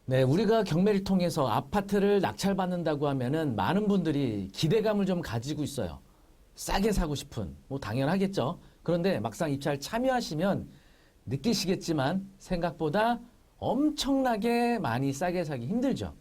네, 우리가 경매를 통해서 아파트를 낙찰받는다고 하면은 많은 분들이 기대감을 좀 가지고 있어요. 싸게 사고 싶은, 뭐 당연하겠죠. 그런데 막상 입찰 참여하시면 느끼시겠지만 생각보다 엄청나게 많이 싸게 사기 힘들죠.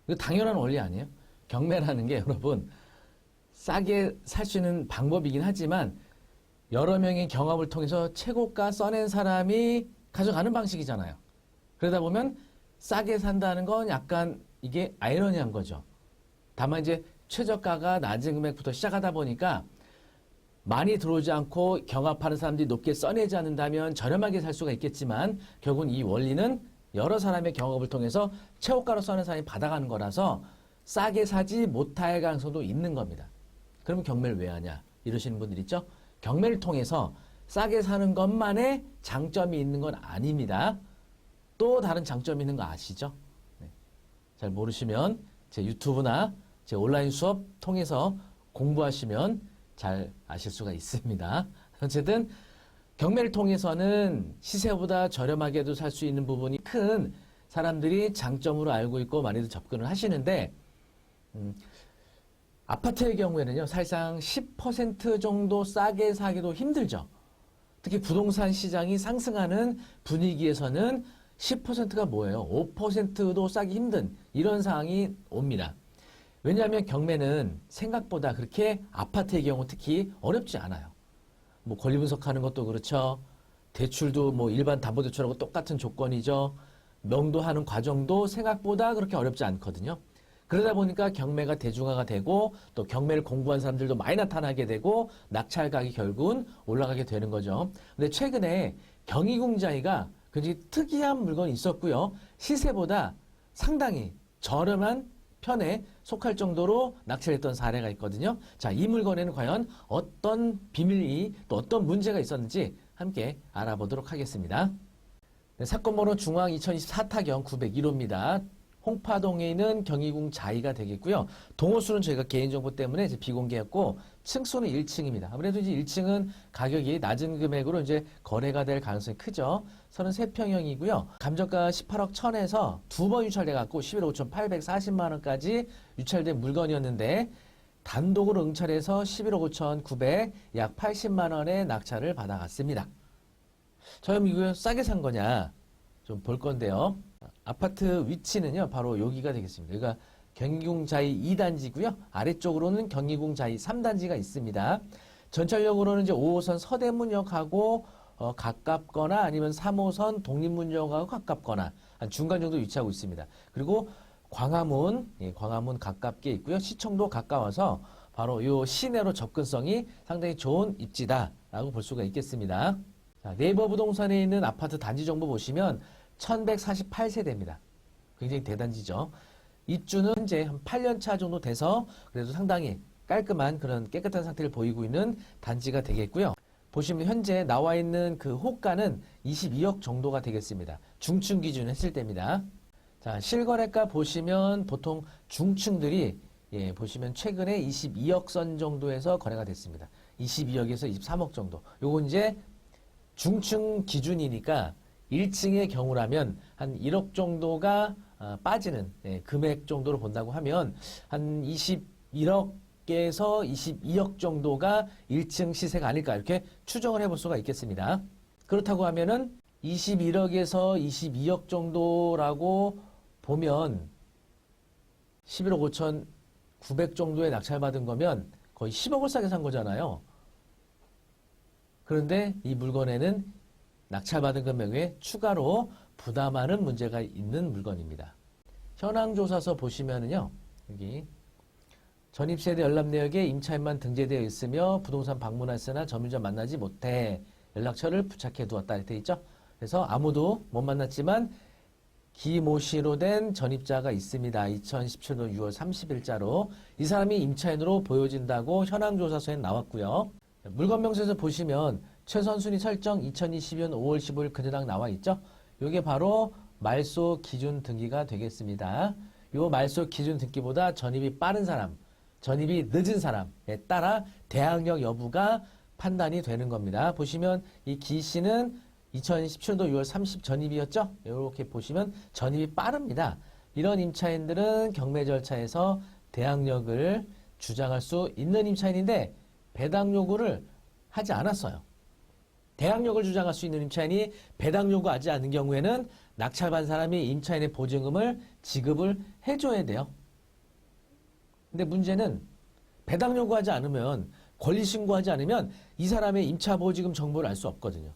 이거 당연한 원리 아니에요? 경매라는 게 여러분 싸게 살 수 있는 방법이긴 하지만 여러 명의 경험을 통해서 최고가 써낸 사람이 가져가는 방식이잖아요. 그러다 보면 싸게 산다는 건 약간 이게 아이러니한 거죠. 다만 이제 최저가가 낮은 금액부터 시작하다 보니까 많이 들어오지 않고 경합하는 사람들이 높게 써내지 않는다면 저렴하게 살 수가 있겠지만 결국은 이 원리는 여러 사람의 경험을 통해서 최고가로 써낸 사람이 받아가는 거라서 싸게 사지 못할 가능성도 있는 겁니다. 그럼 경매를 왜 하냐 이러시는 분들 있죠? 경매를 통해서 싸게 사는 것만의 장점이 있는 건 아닙니다. 또 다른 장점이 있는 거 아시죠? 네. 잘 모르시면 제 유튜브나 제 온라인 수업 통해서 공부하시면 잘 아실 수가 있습니다. 어쨌든 경매를 통해서는 시세보다 저렴하게도 살 수 있는 부분이 큰 사람들이 장점으로 알고 있고 많이들 접근을 하시는데 아파트의 경우에는요 사실상 10% 정도 싸게 사기도 힘들죠. 특히 부동산 시장이 상승하는 분위기에서는 10%가 뭐예요? 5%도 싸기 힘든 이런 상황이 옵니다. 왜냐하면 경매는 생각보다 그렇게 아파트의 경우 특히 어렵지 않아요. 뭐 권리 분석하는 것도 그렇죠. 대출도 뭐 일반 담보대출하고 똑같은 조건이죠. 명도하는 과정도 생각보다 그렇게 어렵지 않거든요. 그러다 보니까 경매가 대중화가 되고 또 경매를 공부한 사람들도 많이 나타나게 되고 낙찰가격이 결국은 올라가게 되는 거죠. 근데 최근에 경희궁자이가 굉장히 특이한 물건이 있었고요. 시세보다 상당히 저렴한 편에 속할 정도로 낙찰했던 사례가 있거든요. 자, 이 물건에는 과연 어떤 비밀이 또 어떤 문제가 있었는지 함께 알아보도록 하겠습니다. 네, 사건 번호 중앙 2024타경 901호입니다. 홍파동에 있는 경희궁 자이가 되겠고요. 동호수는 저희가 개인정보 때문에 이제 비공개였고, 층수는 1층입니다. 아무래도 이제 1층은 가격이 낮은 금액으로 이제 거래가 될 가능성이 크죠. 33평형이고요. 감정가 18억 1000에서 두 번 유찰돼 갖고 11억 5,840만원까지 유찰된 물건이었는데, 단독으로 응찰해서 11억 5,900, 약 80만원의 낙찰을 받아갔습니다. 자, 그럼 이거 싸게 산 거냐? 좀 볼 건데요. 아파트 위치는요, 바로 여기가 되겠습니다. 여기가 경희궁 자이 2단지고요. 아래쪽으로는 경희궁 자이 3단지가 있습니다. 전철역으로는 이제 5호선 서대문역하고 가깝거나 아니면 3호선 독립문역하고 가깝거나 한 중간 정도 위치하고 있습니다. 그리고 광화문, 광화문 가깝게 있고요. 시청도 가까워서 바로 요 시내로 접근성이 상당히 좋은 입지다라고 볼 수가 있겠습니다. 자, 네이버 부동산에 있는 아파트 단지 정보 보시면 1148세대입니다. 굉장히 대단지죠. 입주는 현재 한 8년차 정도 돼서 그래도 상당히 깔끔한 그런 깨끗한 상태를 보이고 있는 단지가 되겠고요. 보시면 현재 나와 있는 그 호가는 22억 정도가 되겠습니다. 중층 기준 했을 때입니다. 자, 실거래가 보시면 보통 중층들이 보시면 최근에 22억 선 정도에서 거래가 됐습니다. 22억에서 23억 정도. 요거 이제 중층 기준이니까 1층의 경우라면 한 1억 정도가 빠지는 금액 정도로 본다고 하면 한 21억에서 22억 정도가 1층 시세가 아닐까 이렇게 추정을 해볼 수가 있겠습니다. 그렇다고 하면은 21억에서 22억 정도라고 보면 11억 5,900 정도에 낙찰받은 거면 거의 10억을 싸게 산 거잖아요. 그런데 이 물건에는 낙찰받은 금액 외에 추가로 부담하는 문제가 있는 물건입니다. 현황조사서 보시면은요, 여기 전입세대 열람내역에 임차인만 등재되어 있으며 부동산 방문했으나 점유자 만나지 못해 연락처를 부착해 두었다 이렇게 있죠. 그래서 아무도 못 만났지만 기모씨로 된 전입자가 있습니다. 2017년 6월 30일자로 이 사람이 임차인으로 보여진다고 현황조사서에 나왔고요. 물건명세서 보시면 최선순위 설정 2022년 5월 15일 그대당 나와 있죠. 이게 바로 말소 기준 등기가 되겠습니다. 요 말소 기준 등기보다 전입이 빠른 사람, 전입이 늦은 사람에 따라 대항력 여부가 판단이 되는 겁니다. 보시면 이 기 씨는 2017년도 6월 30 전입이었죠? 이렇게 보시면 전입이 빠릅니다. 이런 임차인들은 경매 절차에서 대항력을 주장할 수 있는 임차인인데 배당 요구를 하지 않았어요. 대항력을 주장할 수 있는 임차인이 배당 요구하지 않는 경우에는 낙찰받은 사람이 임차인의 보증금을 지급을 해줘야 돼요. 근데 문제는 배당 요구하지 않으면, 권리 신고하지 않으면 이 사람의 임차 보증금 정보를 알 수 없거든요.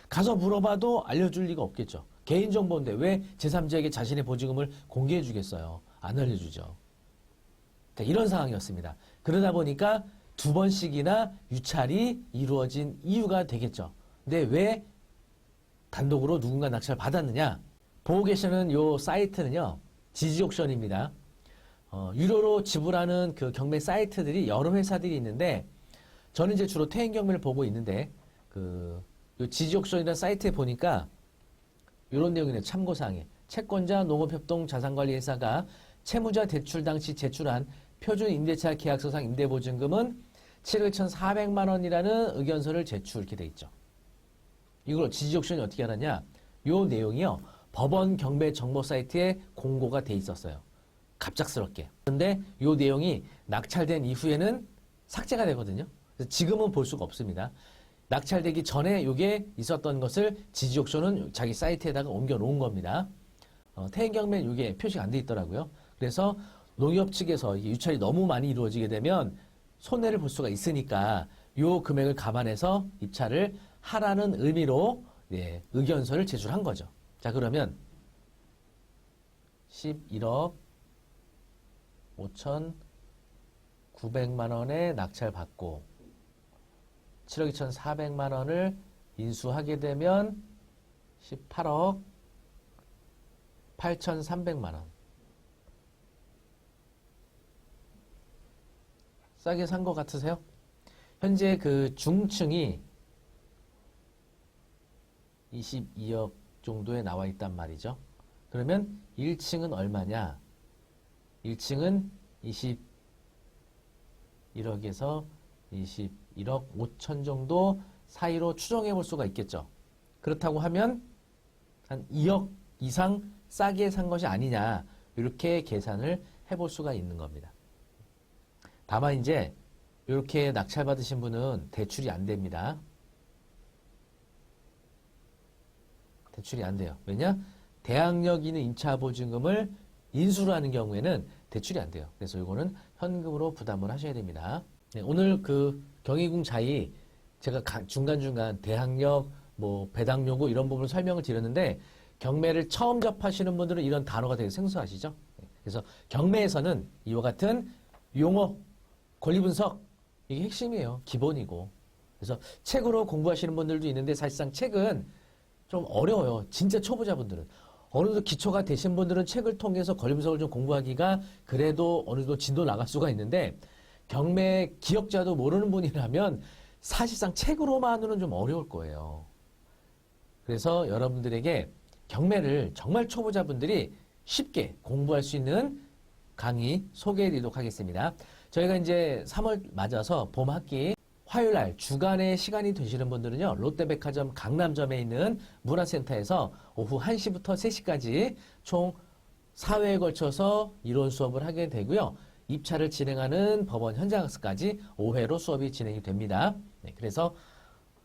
가서 물어봐도 알려줄 리가 없겠죠. 개인정보인데 왜 제3자에게 자신의 보증금을 공개해 주겠어요? 안 알려주죠. 이런 상황이었습니다. 그러다 보니까 두 번씩이나 유찰이 이루어진 이유가 되겠죠. 근데 왜 단독으로 누군가 낙찰을 받았느냐? 보고 계시는 요 사이트는요, 지지옥션입니다. 유료로 지불하는 그 경매 사이트들이 여러 회사들이 있는데, 저는 이제 주로 퇴행 경매를 보고 있는데, 요 지지옥션이라는 사이트에 보니까 이런 내용이네요. 참고사항에. 채권자 농업협동 자산관리회사가 채무자 대출 당시 제출한 표준 임대차 계약서상 임대보증금은 7억 1,400만 원이라는 의견서를 제출, 이렇게 돼 있죠. 이걸 지지옥션이 어떻게 알았냐? 요 내용이요, 법원 경매 정보 사이트에 공고가 돼 있었어요. 갑작스럽게. 그런데 요 내용이 낙찰된 이후에는 삭제가 되거든요. 그래서 지금은 볼 수가 없습니다. 낙찰되기 전에 요게 있었던 것을 지지옥션은 자기 사이트에다가 옮겨 놓은 겁니다. 퇴행 경매는 요게 표시가 안 돼 있더라고요. 그래서 농협 측에서 이게 유찰이 너무 많이 이루어지게 되면 손해를 볼 수가 있으니까 요 금액을 감안해서 입찰을 하라는 의미로, 예, 의견서를 제출한 거죠. 자, 그러면 11억 5,900만 원에 낙찰 받고 7억 2,400만 원을 인수하게 되면 18억 8,300만 원. 싸게 산 것 같으세요? 현재 그 중층이 22억 정도에 나와 있단 말이죠. 그러면 1층은 얼마냐? 1층은 21억에서 21억 5천 정도 사이로 추정해 볼 수가 있겠죠. 그렇다고 하면 한 2억 이상 싸게 산 것이 아니냐, 이렇게 계산을 해볼 수가 있는 겁니다. 다만 이제 이렇게 낙찰 받으신 분은 대출이 안 됩니다. 대출이 안 돼요. 왜냐? 대항력 있는 임차보증금을 인수를 하는 경우에는 대출이 안 돼요. 그래서 이거는 현금으로 부담을 하셔야 됩니다. 네, 오늘 그 경희궁 자이 제가 중간중간 대항력, 뭐 배당 요구 이런 부분을 설명을 드렸는데, 경매를 처음 접하시는 분들은 이런 단어가 되게 생소하시죠? 그래서 경매에서는 이와 같은 용어, 권리분석, 이게 핵심이에요. 기본이고. 그래서 책으로 공부하시는 분들도 있는데 사실상 책은 좀 어려워요. 진짜 초보자분들은. 어느 정도 기초가 되신 분들은 책을 통해서 권리분석을 좀 공부하기가 그래도 어느 정도 진도 나갈 수가 있는데, 경매 기억자도 모르는 분이라면 사실상 책으로만으로는 좀 어려울 거예요. 그래서 여러분들에게 경매를 정말 초보자분들이 쉽게 공부할 수 있는 강의 소개해 드리도록 하겠습니다. 저희가 이제 3월 맞아서 봄 학기 화요일날 주간에 시간이 되시는 분들은요, 롯데백화점 강남점에 있는 문화센터에서 오후 1시부터 3시까지 총 4회에 걸쳐서 이론 수업을 하게 되고요. 입찰을 진행하는 법원 현장학습까지 5회로 수업이 진행이 됩니다. 네, 그래서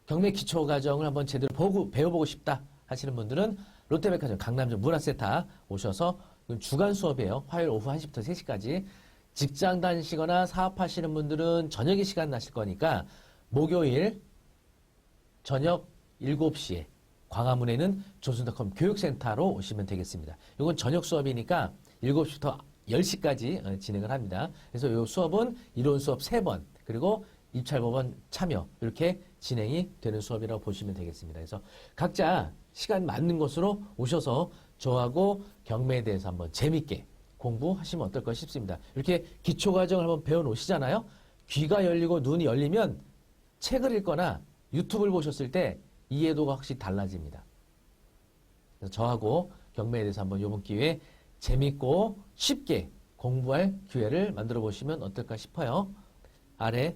경매 기초 과정을 한번 제대로 배워보고 싶다 하시는 분들은 롯데백화점 강남점 문화센터 오셔서, 주간 수업이에요. 화요일 오후 1시부터 3시까지. 직장 다니시거나 사업하시는 분들은 저녁에 시간 나실 거니까 목요일 저녁 7시에 광화문에 있는 존슨닷컴 교육센터로 오시면 되겠습니다. 이건 저녁 수업이니까 7시부터 10시까지 진행을 합니다. 그래서 이 수업은 이론 수업 3번, 그리고 입찰법원 참여, 이렇게 진행이 되는 수업이라고 보시면 되겠습니다. 그래서 각자 시간 맞는 곳으로 오셔서 저하고 경매에 대해서 한번 재밌게 공부하시면 어떨까 싶습니다. 이렇게 기초과정을 한번 배워놓으시잖아요. 귀가 열리고 눈이 열리면 책을 읽거나 유튜브를 보셨을 때 이해도가 확실히 달라집니다. 그래서 저하고 경매에 대해서 한번 이번 기회에 재밌고 쉽게 공부할 기회를 만들어 보시면 어떨까 싶어요. 아래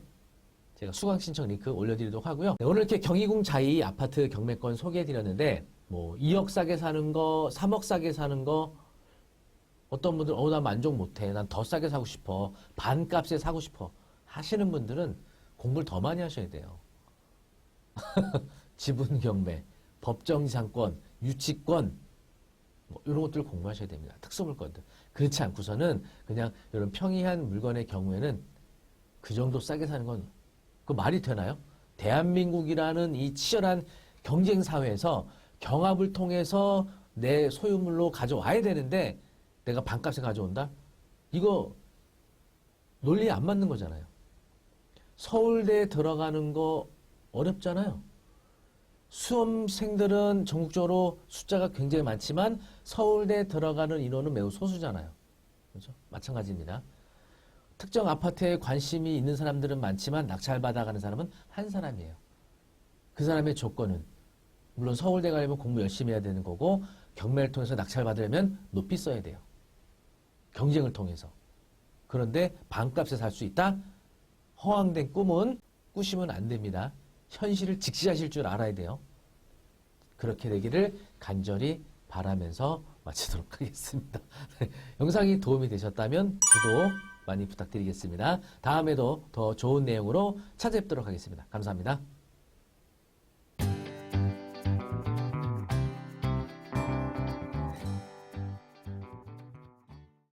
제가 수강 신청 링크 올려드리도록 하고요. 네, 오늘 이렇게 경희궁 자이 아파트 경매권 소개해드렸는데 뭐 2억 싸게 사는 거, 3억 싸게 사는 거 어떤 분들 나 만족 못해. 난 더 싸게 사고 싶어. 반값에 사고 싶어. 하시는 분들은 공부를 더 많이 하셔야 돼요. 지분 경매, 법정지상권, 유치권 뭐 이런 것들을 공부하셔야 됩니다. 특수물건들. 그렇지 않고서는 그냥 이런 평이한 물건의 경우에는 그 정도 싸게 사는 건 그 말이 되나요? 대한민국이라는 이 치열한 경쟁 사회에서 경합을 통해서 내 소유물로 가져와야 되는데 내가 반값에 가져온다? 이거 논리에 안 맞는 거잖아요. 서울대에 들어가는 거 어렵잖아요. 수험생들은 전국적으로 숫자가 굉장히 많지만 서울대에 들어가는 인원은 매우 소수잖아요. 그렇죠? 마찬가지입니다. 특정 아파트에 관심이 있는 사람들은 많지만 낙찰받아가는 사람은 한 사람이에요. 그 사람의 조건은 물론 서울대 가려면 공부 열심히 해야 되는 거고 경매를 통해서 낙찰받으려면 높이 써야 돼요. 경쟁을 통해서. 그런데 반값에 살 수 있다? 허황된 꿈은 꾸시면 안 됩니다. 현실을 직시하실 줄 알아야 돼요. 그렇게 되기를 간절히 바라면서 마치도록 하겠습니다. 영상이 도움이 되셨다면 구독 많이 부탁드리겠습니다. 다음에도 더 좋은 내용으로 찾아뵙도록 하겠습니다. 감사합니다.